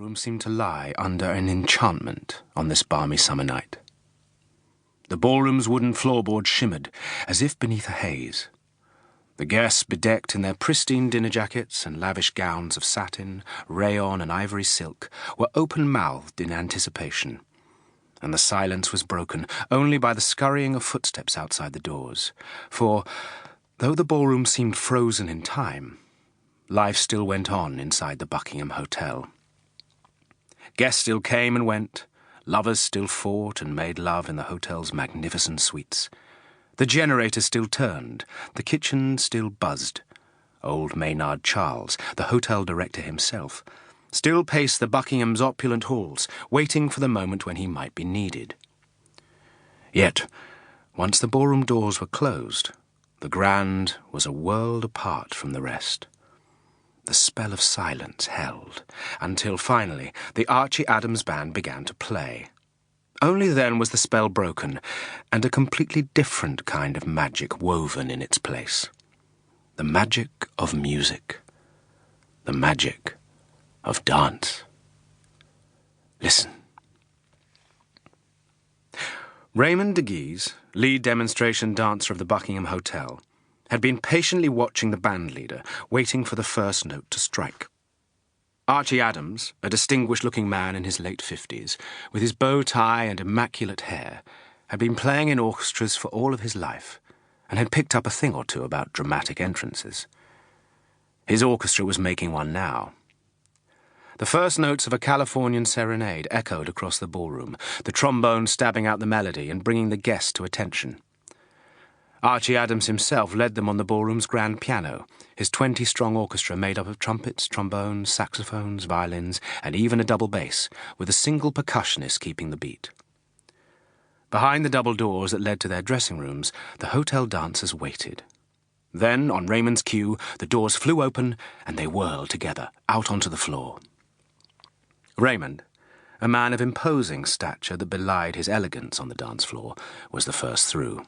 ballroom seemed to lie under an enchantment on this balmy summer night. The ballroom's wooden floorboards shimmered as if beneath a haze. The guests, bedecked in their pristine dinner jackets and lavish gowns of satin, rayon, and ivory silk, were open-mouthed in anticipation, and the silence was broken only by the scurrying of footsteps outside the doors, for, though the ballroom seemed frozen in time, life still went on inside the Buckingham Hotel. Guests still came and went, lovers still fought and made love in the hotel's magnificent suites. The generator still turned, the kitchen still buzzed. Old Maynard Charles, the hotel director himself, still paced the Buckingham's opulent halls, waiting for the moment when he might be needed. Yet, once the ballroom doors were closed, the Grand was a world apart from the rest. The spell of silence held, until finally the Archie Adams Band began to play. Only then was the spell broken, and a completely different kind of magic woven in its place. The magic of music. The magic of dance. Listen. Raymond de Guise, lead demonstration dancer of the Buckingham Hotel, had been patiently watching the bandleader, waiting for the first note to strike. Archie Adams, a distinguished-looking man in his late 50s, with his bow tie and immaculate hair, had been playing in orchestras for all of his life, and had picked up a thing or two about dramatic entrances. His orchestra was making one now. The first notes of a Californian serenade echoed across the ballroom, the trombone stabbing out the melody and bringing the guests to attention. Archie Adams himself led them on the ballroom's grand piano, his 20-strong orchestra made up of trumpets, trombones, saxophones, violins, and even a double bass, with a single percussionist keeping the beat. Behind the double doors that led to their dressing rooms, the hotel dancers waited. Then, on Raymond's cue, the doors flew open, and they whirled together, out onto the floor. Raymond, a man of imposing stature that belied his elegance on the dance floor, was the first through.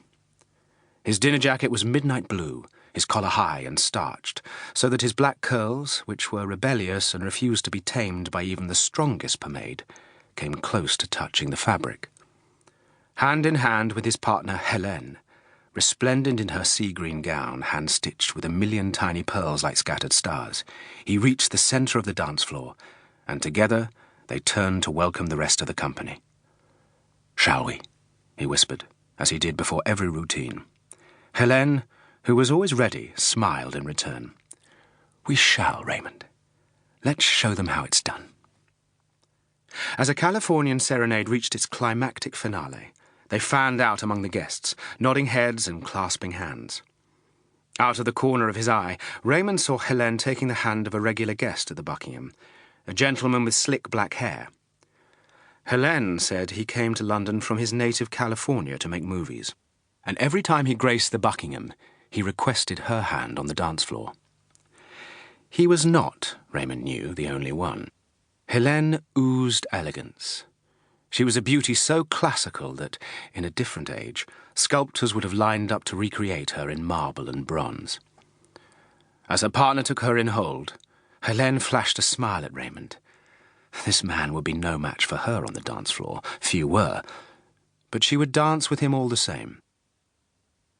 His dinner jacket was midnight blue, his collar high and starched, so that his black curls, which were rebellious and refused to be tamed by even the strongest pomade, came close to touching the fabric. Hand in hand with his partner Helene, resplendent in her sea-green gown, hand-stitched with 1,000,000 tiny pearls like scattered stars, he reached the centre of the dance floor, and together they turned to welcome the rest of the company. "Shall we?" he whispered, as he did before every routine. Helene, who was always ready, smiled in return. "We shall, Raymond. Let's show them how it's done." As a Californian serenade reached its climactic finale, they fanned out among the guests, nodding heads and clasping hands. Out of the corner of his eye, Raymond saw Helene taking the hand of a regular guest at the Buckingham, a gentleman with slick black hair. Helene said he came to London from his native California to make movies, and every time he graced the Buckingham, he requested her hand on the dance floor. He was not, Raymond knew, the only one. Helene oozed elegance. She was a beauty so classical that, in a different age, sculptors would have lined up to recreate her in marble and bronze. As her partner took her in hold, Helene flashed a smile at Raymond. This man would be no match for her on the dance floor, few were, but she would dance with him all the same.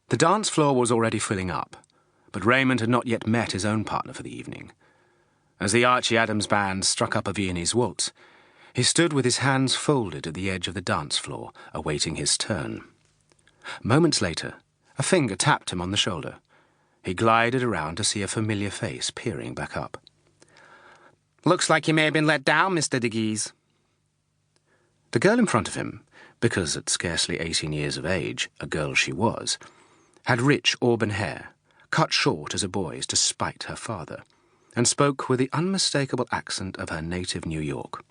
The dance floor was already filling up, but Raymond had not yet met his own partner for the evening. As the Archie Adams Band struck up a Viennese waltz, he stood with his hands folded at the edge of the dance floor, awaiting his turn. Moments later, a finger tapped him on the shoulder. He glided around to see a familiar face peering back up. "Looks like you may have been let down, Mr. de Guise." The girl in front of him, because at scarcely 18 years of age, a girl she was, had rich auburn hair, cut short as a boy's to spite her father, and spoke with the unmistakable accent of her native New York.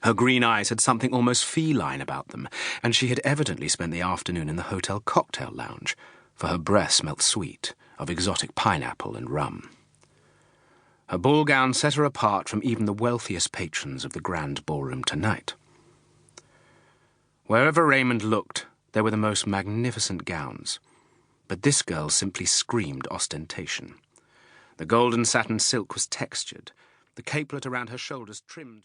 Her green eyes had something almost feline about them, and she had evidently spent the afternoon in the hotel cocktail lounge, for her breath smelt sweet, of exotic pineapple and rum. Her ball gown set her apart from even the wealthiest patrons of the grand ballroom tonight. Wherever Raymond looked, there were the most magnificent gowns, but this girl simply screamed ostentation. The golden satin silk was textured, the capelet around her shoulders trimmed with